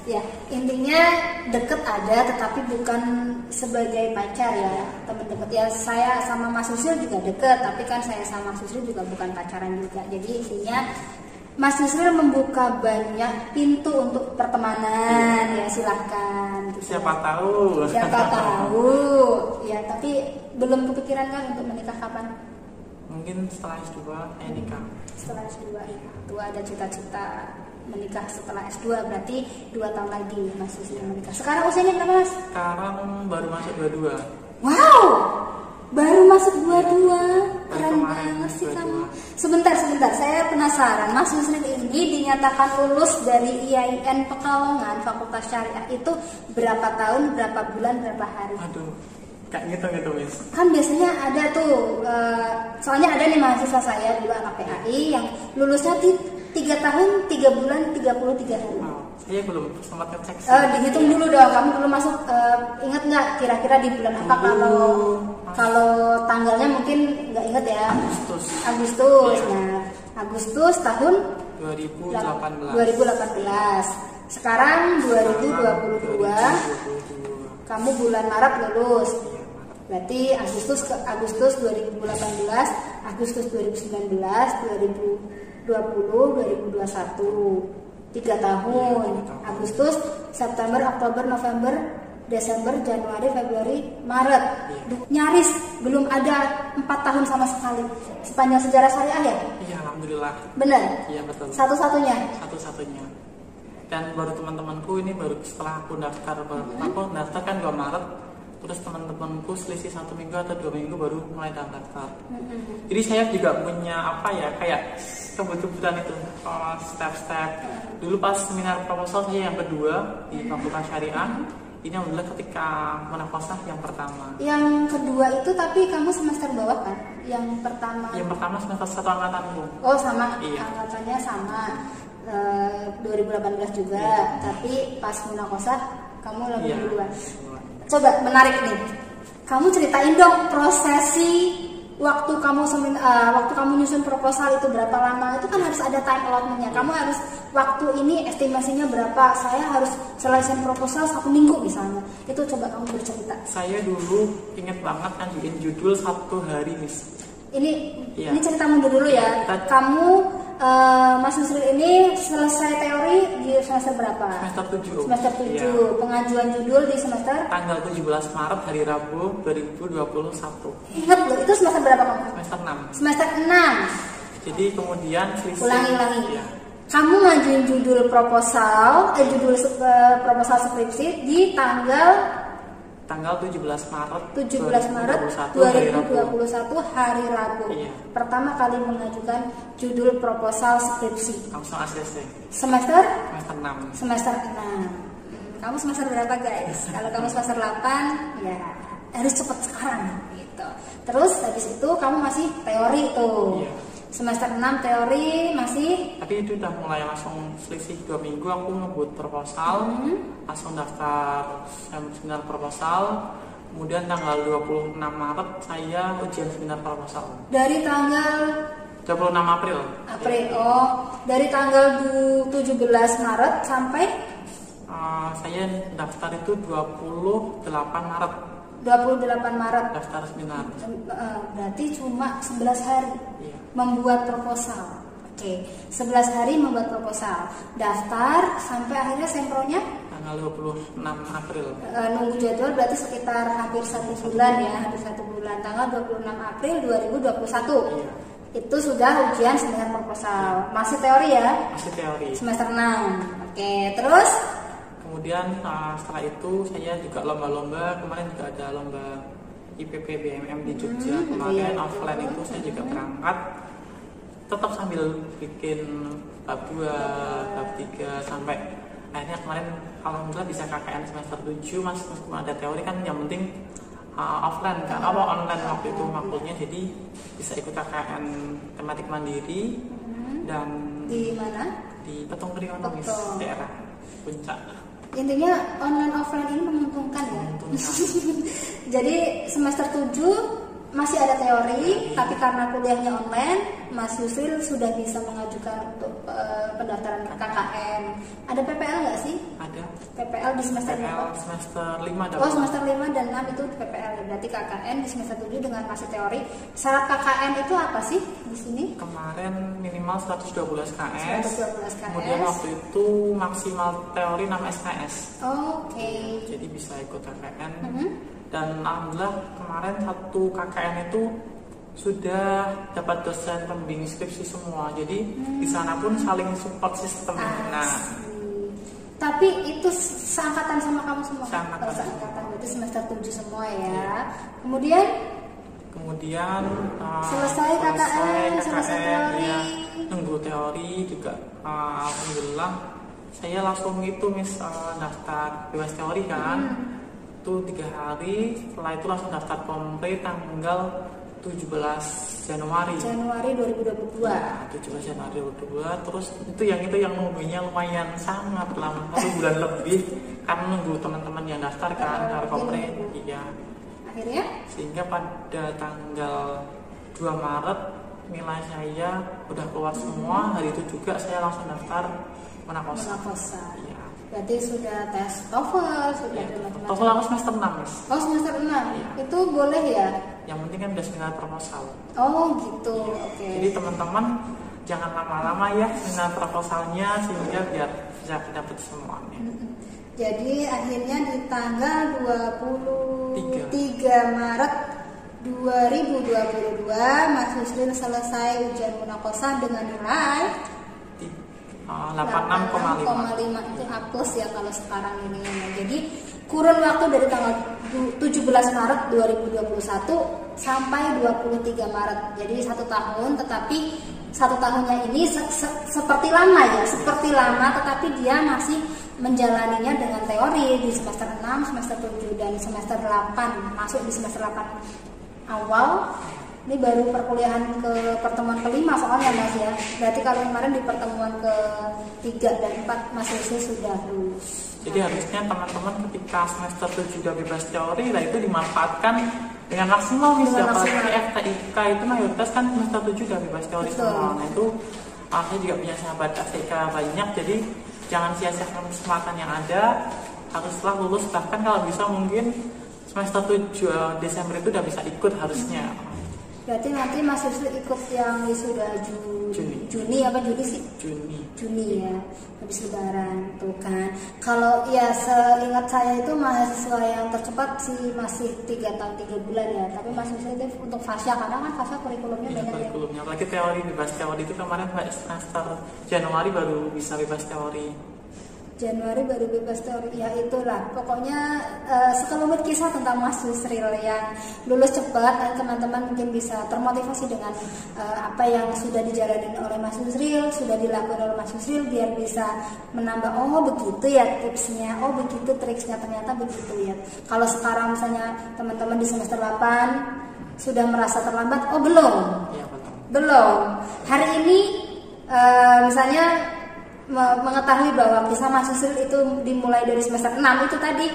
S2: Ya, intinya deket ada, tetapi bukan sebagai pacar ya, teman deket ya. Saya sama Mas Yusril juga deket, tapi kan saya sama Mas Yusril juga bukan pacaran juga. Jadi intinya Mas Yusril membuka banyak pintu untuk pertemanan ya, silahkan. Gitu.
S1: Siapa tahu.
S2: Ya, tapi belum kepikiran kan untuk menikah kapan?
S1: Mungkin setelah S2 nikah.
S2: Setelah S2 ya. Itu ada cita-cita menikah setelah S2, berarti 2 tahun lagi Mas Yusril menikah. Sekarang usianya berapa Mas?
S1: Sekarang baru masuk 22.
S2: Wow, baru masuk 22. Keren banget sih kamu. Sebentar, saya penasaran. Mas Yusril ini dinyatakan lulus dari IAIN Pekalongan Fakultas Syariah itu berapa tahun, berapa bulan, berapa hari?
S1: Aduh, kayak gitu Miss.
S2: Kan biasanya ada tuh, soalnya ada nih mahasiswa saya dulu anak PAI yang lulusnya 3 tahun, 3 bulan, 33 hari.
S1: Saya belum sempat ngecek sih.
S2: Dihitung dulu dong, kamu dulu masuk, ingat nggak kira-kira di bulan apa? Kalau tanggalnya mungkin nggak ingat ya. Agustus. Nah, Agustus tahun
S1: 2018.
S2: Sekarang 2022. Kamu bulan Maret lulus. Berarti Agustus 2018, Agustus 2019, 2020, 2021, 3 tahun. Agustus, September, Oktober, November, Desember, Januari, Februari, Maret. Nyaris belum ada 4 tahun sama sekali sepanjang sejarah syariah ya?
S1: Iya, alhamdulillah.
S2: Benar?
S1: Iya, betul.
S2: Satu-satunya?
S1: Satu-satunya. Dan baru teman-temanku ini baru setelah aku daftar, aku daftar kan 2 Maret. Terus teman-temanku selisih 1 minggu atau 2 minggu baru mulai daftar. Jadi saya juga punya kayak kebutuhan itu, step-step. Dulu pas seminar proposal saya yang kedua di Fakultas Syariah. Ini alhamdulillah ketika munafasah yang pertama.
S2: Yang kedua itu tapi kamu semester bawah kan? Yang pertama
S1: semester 1 angkatanku.
S2: Oh sama,
S1: iya.
S2: Angkatannya sama, 2018 juga. Tapi pas munafasah kamu lebih duluan. Coba menarik nih, kamu ceritain dong prosesi waktu kamu nyusun proposal itu berapa lama? Itu kan harus ada time allotment-nya. Kamu harus waktu ini estimasinya berapa? Saya harus selesai proposal 1 minggu misalnya. Itu coba kamu bercerita.
S1: Saya dulu inget banget ngajuin judul 1 hari Miss.
S2: Ini cerita mundur dulu ya. Kamu Mas Yusril ini selesai teori di semester berapa?
S1: Semester 7.
S2: Semester 7. Iya. Pengajuan judul di semester?
S1: Tanggal 17 Maret hari Rabu 2021.
S2: Ingat loh, itu semester berapa kamu?
S1: Semester 6.
S2: Semester 6.
S1: Jadi kemudian selisih.
S2: Ulangi.
S1: Ya.
S2: Kamu ngajuin judul proposal, proposal skripsi di tanggal
S1: 17 Maret
S2: 2021 hari Rabu.
S1: Iya.
S2: Pertama kali mengajukan judul proposal skripsi.
S1: Langsung ACC.
S2: Semester
S1: 6.
S2: Semester 6. Kamu semester berapa, guys? Kalau kamu semester 8, ya harus cepat sekarang gitu. Terus habis itu kamu masih teori tuh.
S1: Iya.
S2: Semester 6 teori masih.
S1: Tapi itu udah mulai langsung selisih 2 minggu aku ngebuat proposal, langsung daftar seminar proposal. Kemudian tanggal 26 Maret saya ujian seminar proposal.
S2: Dari tanggal
S1: 26 April.
S2: Oh, dari tanggal 17 Maret sampai
S1: saya daftar itu 28 Maret.
S2: 28 Maret
S1: Daftar seminar.
S2: Berarti cuma 11 hari.
S1: Iya.
S2: Membuat proposal. Oke, 11 hari membuat proposal. Daftar sampai akhirnya sempronya
S1: tanggal 26 April.
S2: Nunggu jadwal berarti sekitar hampir 1 bulan ya, hampir 1 bulan. Tanggal 26 April 2021.
S1: Iya.
S2: Itu sudah ujian seminar proposal. Masih teori ya?
S1: Masih teori.
S2: Semester 6. Oke, terus
S1: kemudian setelah itu saya juga lomba-lomba. Kemarin juga ada lomba IPP BMM di Jogja. Kemarin offline itu saya juga berangkat. Tetap sambil bikin bab 2, bab 3 sampai akhirnya kemarin alhamdulillah bisa KKN semester 7. Meskipun ada teori kan yang penting offline kan, online waktu itu makulnya, jadi bisa ikut KKN tematik mandiri. Dan
S2: di mana?
S1: Di Petung Krionomis, daerah Puncak.
S2: Intinya online offline ini menguntungkan ya. Jadi semester 7 masih ada teori, tapi karena kuliahnya online, Mas Yusril sudah bisa mengajukan untuk pendaftaran KKN. Ada PPL nggak sih?
S1: Ada.
S2: PPL di semester
S1: PPL semester 5
S2: Oh, semester 5 dan 6 itu PPL. Berarti KKN di semester 7 dengan masih teori. Syarat KKN itu apa sih di sini?
S1: Kemarin minimal 112 KS.
S2: 112 KS.
S1: Kemudian waktu itu maksimal teori 6 SKS.
S2: Oke.
S1: Jadi bisa ikut KKN. Dan alhamdulillah kemarin satu KKN itu sudah dapat dosen pembimbing skripsi semua. Jadi di sana pun saling support sistem. Nah,
S2: tapi itu seangkatan sama kamu semua?
S1: Seangkatan.
S2: Berarti semester 7 semua ya.
S1: Iya.
S2: Kemudian
S1: selesai KKN,
S2: selesai teori.
S1: Ya, nunggu teori juga. Alhamdulillah saya langsung itu daftar bebas teori kan. Itu 3 hari, setelah itu langsung daftar komplit tanggal 17 Januari
S2: 2022.
S1: Ya, 17 Januari 2022. Terus itu yang nunggunya lumayan sangat lama, 1 bulan lebih karena nunggu teman-teman yang daftar kan, daftar komplit. Iya.
S2: Akhirnya?
S1: Sehingga pada tanggal 2 Maret nilai saya udah keluar semua. Hari itu juga saya langsung daftar Monakosa.
S2: Iya. Berarti sudah tes TOEFL, sudah
S1: ya,
S2: macam-macam.
S1: TOEFL aku semester 6, Mas.
S2: Oh, semester 6.
S1: Ya.
S2: Itu boleh ya?
S1: Yang penting kan udah seminar proposal.
S2: Oh, gitu.
S1: Ya.
S2: Oke.
S1: Jadi teman-teman jangan lama-lama ya seminar proposalnya sehingga biar bisa dapat semuanya.
S2: Jadi akhirnya di tanggal 23 Maret 2022 Mas Yusril selesai ujian Monakosa dengan nilai 86,5 itu A+ ya kalau sekarang ini. Jadi kurun waktu dari tanggal 17 Maret 2021 sampai 23 Maret. Jadi 1 tahun, tetapi 1 tahunnya ini seperti lama ya, seperti lama, tetapi dia masih menjalaninya dengan teori di semester 6, semester 7 dan semester 8. Masuk di semester 8 awal. Ini baru perkuliahan ke pertemuan kelima soalnya Mas ya. Berarti kalau kemarin di pertemuan ke-3 dan 4 Mas Yusril sudah lulus.
S1: Jadi harusnya teman-teman ketika semester 7 sudah bebas teori, lah itu dimanfaatkan dengan maksimal misalnya. Apalagi FTIK itu mayoritas kan semester 7 sudah bebas teori semua. Nah itu saya juga punya sahabat FTIK banyak, jadi jangan sia-siakan kesempatan yang ada. Haruslah lulus, bahkan kalau bisa mungkin semester 7 Desember itu udah bisa ikut harusnya.
S2: Berarti nanti Mas Yusri ikut yang wisuda Juni apa Juli sih? Juni ya, habis Lebaran tuh kan. Kalau ya seingat saya itu mahasiswa yang tercepat sih masih 3 tahun 3 bulan ya. Tapi Mas Yusri itu untuk fasya, karena kan fasya kurikulumnya banyak ya.
S1: Kurikulumnya, apalagi teori, bebas teori itu kemarin semester Januari baru bisa bebas teori.
S2: Januari baru bebas teori, ya itulah pokoknya sekelumit kisah tentang Mas Yusril yang lulus cepat, dan teman-teman mungkin bisa termotivasi dengan apa yang sudah dijalani oleh Mas Yusril, sudah dilakukan oleh Mas Yusril, biar bisa menambah, oh begitu ya tipsnya, oh begitu triksnya, ternyata begitu ya. Kalau sekarang misalnya teman-teman di semester 8 sudah merasa terlambat, oh belum, belum. Hari ini misalnya mengetahui bahwa kisah Mas Yusril itu dimulai dari semester 6 itu tadi,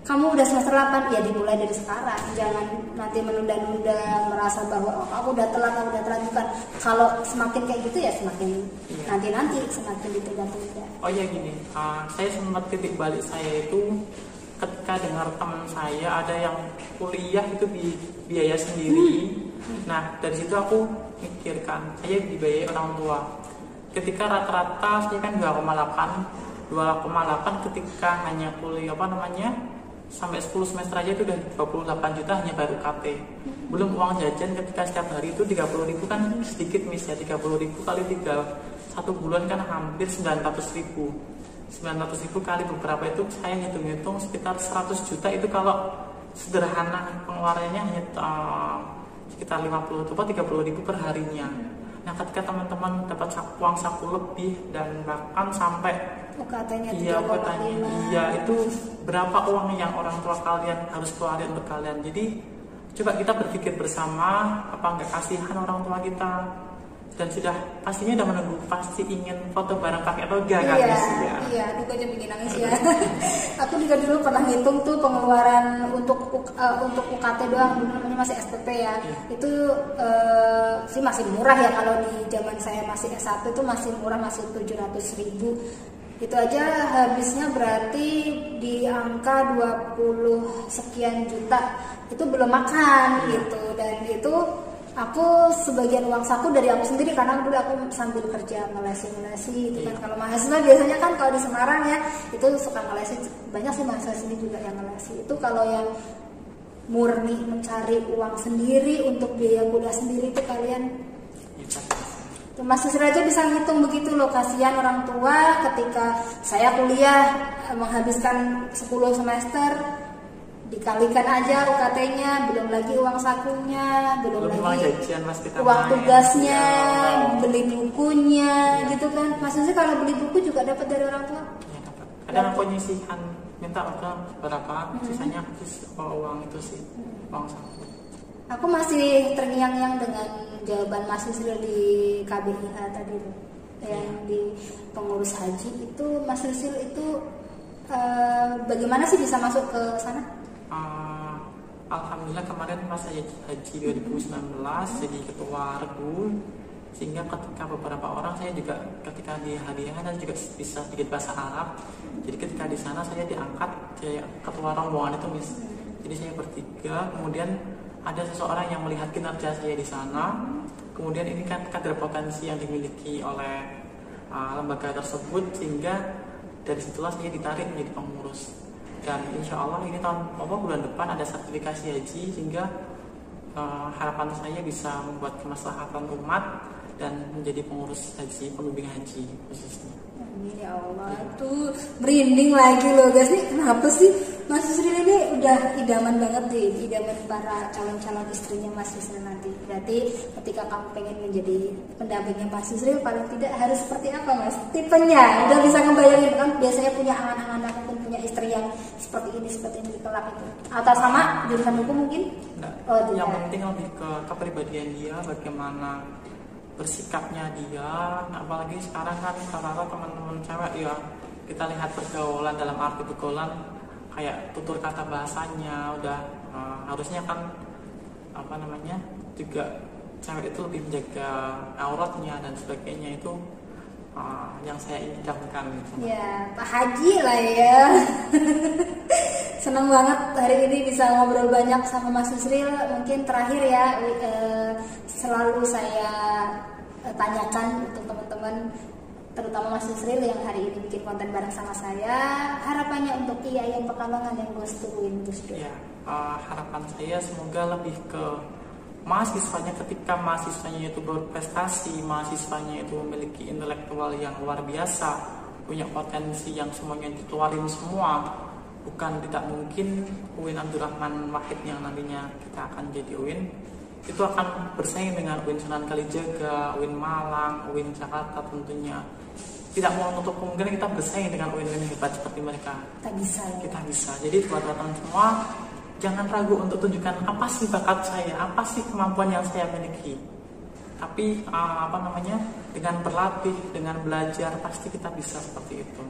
S2: kamu udah semester 8, ya dimulai dari sekarang. Jangan nanti menunda-nunda, merasa bahwa oh, aku udah telat, bukan. Kalau semakin kayak gitu ya semakin nanti semakin ditunda-tunda. Oh
S1: ya gini, saya sempat titik balik saya itu ketika dengar teman saya ada yang kuliah itu biaya sendiri. Nah dari situ aku mikirkan, saya dibiayai orang tua. Ketika rata-rata saya kan 2,8 ketika hanya kuliah sampai 10 semester aja itu udah 28 juta hanya baru KT. Belum uang jajan ketika setiap hari itu 30.000 kan sedikit mis ya, 30.000 kali 3 1 bulan kan hampir 900.000 kali beberapa itu saya hitung-hitung sekitar 100 juta itu kalau sederhana pengeluarannya hanya sekitar 50 atau 30.000 per harinya. Nah ketika teman-teman dapat uang saku lebih dan bahkan sampai
S2: UKT-nya
S1: itu berapa uang yang orang tua kalian harus keluarin untuk kalian. Jadi coba kita berpikir bersama, apa nggak kasihan orang tua kita, dan sudah pastinya udah menunggu, pasti ingin foto bareng pakai toga kan ya.
S2: Iya, aduh gue bikin nangis ya. Aku juga dulu pernah ngitung tuh pengeluaran untuk UKT doang, dulu namanya masih SPP ya. Itu sih masih murah ya, kalau di zaman saya masih S1 itu masih murah, masih 700.000. Itu aja habisnya berarti di angka 20 sekian juta. Itu belum makan gitu, dan itu aku sebagian uang saku dari aku sendiri, karena dulu aku sambil kerja ngelesi itu kan. Kalau mahasiswa biasanya kan kalau di Semarang ya itu suka ngelesi, banyak sih mahasiswa sini juga yang ngelesi. Itu kalau yang murni mencari uang sendiri untuk biaya kuliah sendiri itu kalian Mas Yusril aja bisa ngitung begitu loh, kasihan orang tua ketika saya kuliah menghabiskan 10 semester, dikalikan aja UKT-nya, belum lagi uang sakunya, belum lagi
S1: jajan,
S2: uang tugasnya, beli bukunya gitu kan. Mas Yusril kalau beli buku juga dapat dari orang tua?
S1: Ya, dapat. Kadang aku nyisihan, minta berapa, sisanya habis uang itu sih, uang saku.
S2: Aku masih terngiang-ngiang dengan jawaban Mas Yusril di KBIH tadi loh, yang di pengurus haji itu. Mas Yusril itu bagaimana sih bisa masuk ke sana?
S1: Alhamdulillah kemarin pas saya haji 2019 jadi ketua regu, sehingga ketika beberapa orang saya juga ketika di hadiah saya juga bisa sedikit bahasa Arab. Jadi ketika di sana saya diangkat saya ketua rombongan itu mis. Jadi saya bertiga, kemudian ada seseorang yang melihat kinerja saya di sana. Kemudian ini kan kader potensi yang dimiliki oleh lembaga tersebut, sehingga dari situlah saya ditarik menjadi pengurus. Dan insya Allah ini bulan depan ada sertifikasi haji, sehingga harapan saya bisa membuat kemaslahatan umat dan menjadi pengurus haji, pembimbing haji khususnya.
S2: Amin ya Allah, tuh merinding lagi loh guys. Nih kenapa sih Mas Yusril ini udah idaman banget deh, idaman para calon-calon istrinya Mas Yusril nanti. Berarti ketika kamu pengen menjadi pendampingnya Mas Yusril, paling tidak harus seperti apa Mas? Tipenya, udah bisa ngebayangin kan? Biasanya punya angan-angan ataupun punya istri yang seperti ini di kelak itu. Atau sama jurusan hukum mungkin?
S1: Enggak. Yang penting lebih ke kepribadian dia, bagaimana bersikapnya dia. Apalagi sekarang kan rata-rata teman-teman cewek ya, kita lihat pergaulan, dalam arti pergaulan kayak tutur kata bahasanya udah harusnya kan juga cewek itu lebih menjaga auratnya dan sebagainya. Itu yang saya idamkan gitu.
S2: Ya Pak Haji lah ya. Senang banget hari ini bisa ngobrol banyak sama Mas Yusril. Mungkin terakhir ya, selalu saya tanyakan untuk teman-teman, terutama Mas Yusril yang hari ini bikin konten bareng sama saya, harapannya untuk IAIN Pekalongan yang goes to win Gus Dur.
S1: Ya, harapan saya semoga lebih ke mahasiswanya, ketika mahasiswanya itu berprestasi, mahasiswanya itu memiliki intelektual yang luar biasa, punya potensi yang semuanya dikeluarin semua. Bukan tidak mungkin UIN Abdurrahman Wahid yang nantinya kita akan jadi UIN itu akan bersaing dengan UIN Sunan Kalijaga, UIN Malang, UIN Jakarta tentunya. Tidak mau menutup kemungkinan kita bersaing dengan UIN hebat seperti mereka.
S2: Kita bisa.
S1: Jadi buat teman-teman semua, jangan ragu untuk tunjukkan apa sih bakat saya, apa sih kemampuan yang saya miliki. Tapi dengan berlatih, dengan belajar pasti kita bisa seperti itu.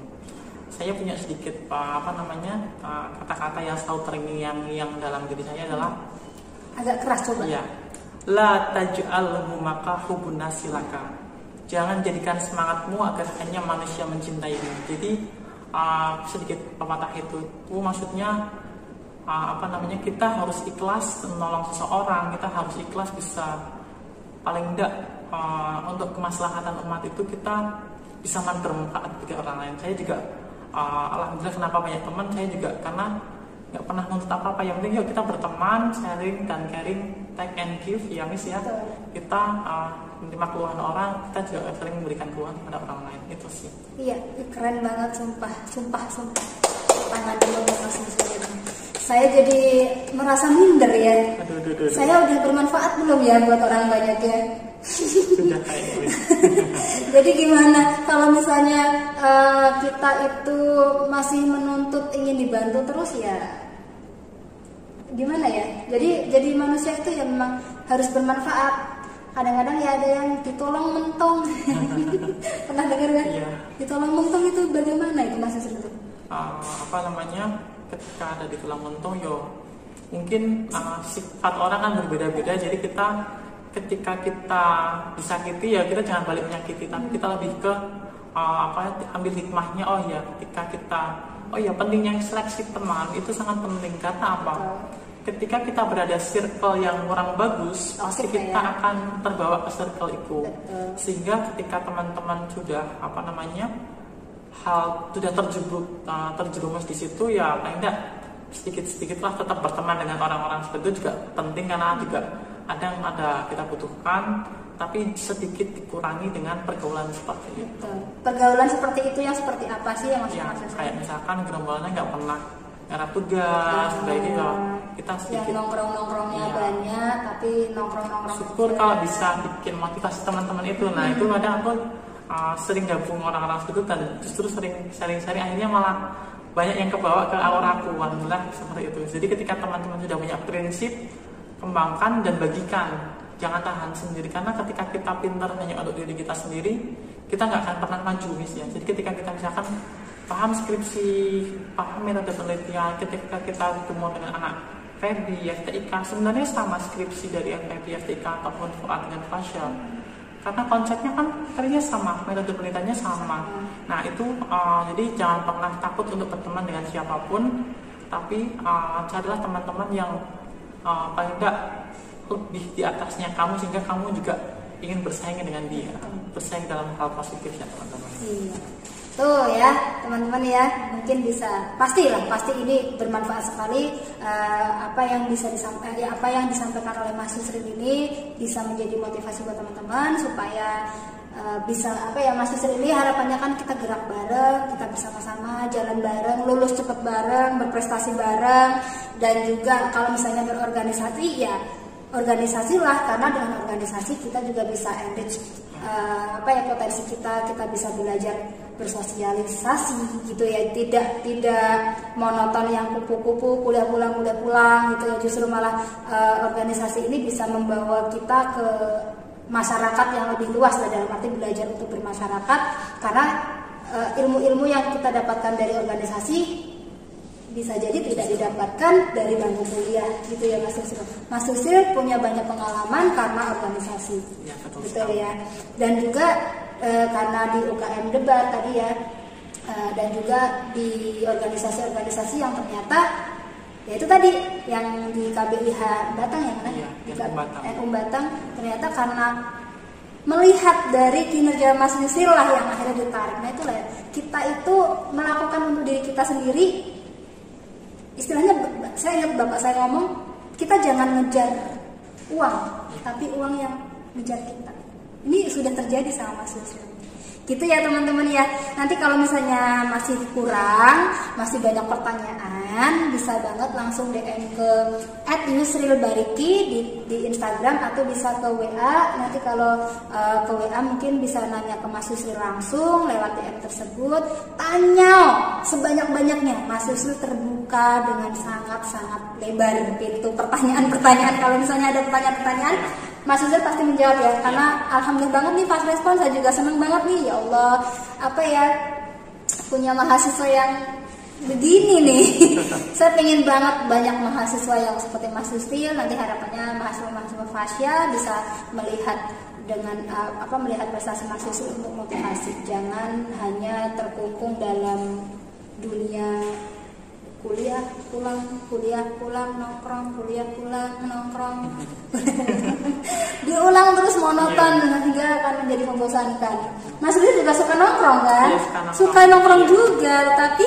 S1: Saya punya sedikit kata-kata yang selalu terngiang-ngiang dalam diri saya adalah
S2: agak keras coba.
S1: Ya. La taj'alhu maka hubun nasilaka. Jangan jadikan semangatmu agar hanya manusia mencintaimu. Jadi sedikit pepatah itu maksudnya kita harus ikhlas menolong seseorang, kita harus ikhlas bisa paling enggak untuk kemaslahatan umat itu kita bisa bermanfaat bagi orang lain. Saya juga alhamdulillah kenapa banyak teman, saya juga karena nggak pernah nuntut apa-apa, yang penting yuk kita berteman, sharing dan caring, take and give ya Miss ya. Kita menerima keluhan orang, kita juga sering memberikan keluhan kepada orang lain, itu sih.
S2: Iya, keren banget, sumpah. Tangan dulu Mas Yusril. Saya jadi merasa minder ya.
S1: Aduh.
S2: Saya udah bermanfaat belum ya buat orang banyak ya?
S1: Sudah kayaknya.
S2: Jadi gimana kalau misalnya kita itu masih menuntut ingin dibantu terus ya? Gimana ya? Jadi manusia itu ya memang harus bermanfaat. Kadang-kadang ya ada yang ditolong mentong. Pernah dengar kan?
S1: Iya.
S2: Ditolong mentong itu bagaimana itu Mas Yusril?
S1: Ketika ada di tulang mentong mungkin sifat orang kan berbeda-beda, jadi ketika kita disakiti ya kita jangan balik menyakiti, tapi kita lebih ke ambil hikmahnya. Ketika kita pentingnya seleksi teman itu sangat penting. Karena apa? Ketika kita berada circle yang kurang bagus, pasti kita akan terbawa ke circle itu.
S2: Betul.
S1: Sehingga ketika teman-teman sudah sudah terjerumus di situ, ya paling tidak sedikit-sedikitlah tetap berteman dengan orang-orang seperti itu juga penting, karena juga ada kita butuhkan, tapi sedikit dikurangi dengan pergaulan seperti itu.
S2: Pergaulan seperti itu yang seperti apa sih yang maksudnya?
S1: Kayak misalkan gerombolannya nggak pernah ngarap tugas, baiknya kita sedikit.
S2: Yang nongkrong-nongkrongnya banyak, tapi nongkrong-nongkrong.
S1: Syukur kalau bisa bikin motivasi teman-teman itu. Nah itu kadang aku sering gabung orang-orang seperti itu dan justru sering sharing-sharing, akhirnya malah banyak yang kebawa ke aura aku. Alhamdulillah seperti itu. Jadi ketika teman-teman sudah punya prinsip, kembangkan dan bagikan, jangan tahan sendiri, karena ketika kita pintar hanya untuk diri kita sendiri, kita nggak akan pernah maju ya. Jadi ketika kita misalkan paham skripsi, paham metode penelitian, ketika kita bertemu dengan anak FEBI, FTIK, sebenarnya sama skripsi dari FEBI, FTIK ataupun Fuad dengan Fasya, karena konsepnya kan tadinya sama, metode penelitiannya sama. Nah itu jadi jangan pernah takut untuk berteman dengan siapapun, tapi carilah teman-teman yang paling enggak lebih di atasnya kamu, sehingga kamu juga ingin bersaing dengan dia, bersaing dalam hal positif ya teman-teman.
S2: Iya. Tuh ya teman-teman ya, mungkin bisa pasti ini bermanfaat sekali. Apa yang disampaikan oleh Mas Yusril ini bisa menjadi motivasi buat teman-teman supaya Mas Yusril ini harapannya kan kita gerak bareng, kita bersama-sama jalan bareng, lulus cepet bareng, berprestasi bareng, dan juga kalau misalnya berorganisasi ya organisasilah, karena dengan organisasi kita juga bisa enrich potensi kita bisa belajar bersosialisasi gitu ya, tidak monoton yang kupu-kupu kuliah pulang gitu ya. Justru malah organisasi ini bisa membawa kita ke masyarakat yang lebih luas, dalam arti belajar untuk bermasyarakat, karena ilmu-ilmu yang kita dapatkan dari organisasi bisa jadi tidak didapatkan dari bangku kuliah gitu ya Mas Yusril. Mas Yusril punya banyak pengalaman karena organisasi,
S1: ya,
S2: betul ya. Dan juga karena di UKM Debat tadi ya, dan juga di organisasi-organisasi yang ternyata Ya itu tadi yang di KBIH Batang ya kan?
S1: Iya,
S2: Di
S1: NU Batang.
S2: NU Batang ternyata karena melihat dari kinerja Mas Yusril lah yang akhirnya ditarik. Nah itulah kita itu melakukan untuk diri kita sendiri. Istilahnya saya ingat bapak saya ngomong, kita jangan ngejar uang, tapi uang yang ngejar kita. Ini sudah terjadi sama Mas Yusril. Gitu ya teman-teman ya. Nanti kalau misalnya masih kurang, masih banyak pertanyaan, bisa banget langsung DM ke @yusrilbariki di Instagram atau bisa ke WA. Nanti kalau ke WA mungkin bisa nanya ke Mas Yusril langsung lewat DM tersebut. Tanya sebanyak-banyaknya. Mas Yusril terbuka dengan sangat-sangat lebar pintu pertanyaan-pertanyaan. Kalau misalnya ada pertanyaan-pertanyaan, Mas Yusril pasti menjawab ya, karena alhamdulillah banget nih pas respon, saya juga seneng banget nih, ya Allah, apa ya, punya mahasiswa yang begini nih. Saya pengen banget banyak mahasiswa yang seperti Mas Yusril. Nanti harapannya mahasiswa Fasya bisa melihat dengan melihat prestasi Mas Yusril untuk motivasi. Jangan hanya terkungkung dalam dunia kuliah pulang nongkrong, kuliah pulang nongkrong. Diulang terus monoton hingga akan menjadi membosankan. Mas Yusril juga suka nongkrong kan?
S1: Ya,
S2: suka nongkrong juga, tapi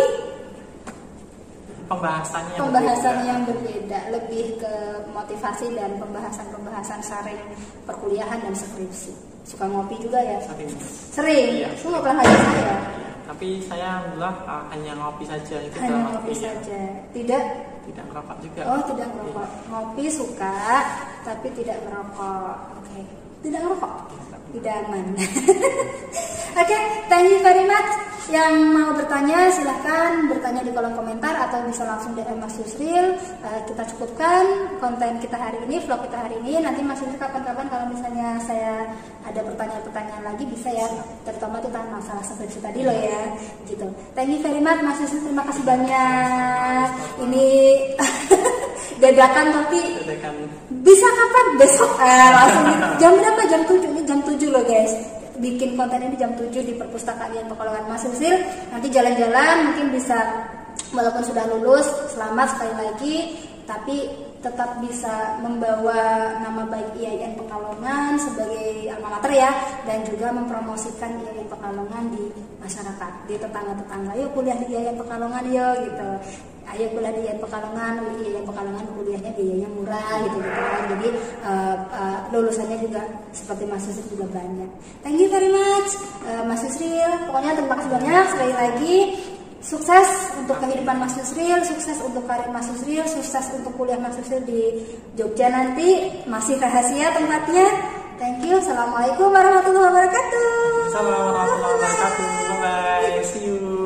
S1: pembahasannya
S2: yang berbeda, lebih ke motivasi dan pembahasan sharing perkuliahan dan skripsi. Suka ngopi juga ya? Sering.
S1: Iya.
S2: Semua kan hanya saya.
S1: Ya, tapi saya alhamdulillah hanya ngopi saja itu.
S2: Hanya ngopi saja. Tidak
S1: merokok juga.
S2: Oh, tidak merokok. Ngopi suka, tapi tidak merokok. Oke. Tidak merokok. Tidak aman. Oke, thank you very much. Yang mau bertanya silahkan bertanya di kolom komentar atau bisa langsung DM Mas Yusril. Kita cukupkan konten kita hari ini, vlog kita hari ini. Nanti Mas Yusril kapan-kapan kalau misalnya saya ada pertanyaan-pertanyaan lagi bisa ya, terutama tentang masalah skripsi tadi loh ya, gitu. Thank you very much Mas Yusril, terima kasih banyak. Ini dadakan tapi bisa kapan? Besok langsung jam berapa? Jam 7. Ini jam 7 loh guys. Bikin konten ini jam 7 di Perpustakaan Pekalongan Mas Yusril. Nanti jalan-jalan mungkin bisa, walaupun sudah lulus, selamat sekali lagi, tapi tetap bisa membawa nama baik IAIN Pekalongan sebagai alma mater ya, dan juga mempromosikan IAIN Pekalongan di masyarakat, di tetangga-tetangga. Yuk kuliah di IAIN Pekalongan yuk gitu. Ayo kuliah di IAIN Pekalongan, kuliahnya biayanya murah gitu kan. Jadi lulusannya juga seperti Mas Yusril juga banyak. Thank you very much Mas Yusril. Pokoknya terima kasih banyak sekali lagi. Sukses untuk kehidupan Mas Yusril, sukses untuk karir Mas Yusril, sukses untuk kuliah Mas Yusril di Jogja nanti. Masih rahasia tempatnya. Thank you. Assalamualaikum warahmatullahi wabarakatuh.
S1: Assalamualaikum warahmatullahi wabarakatuh. Bye. See you.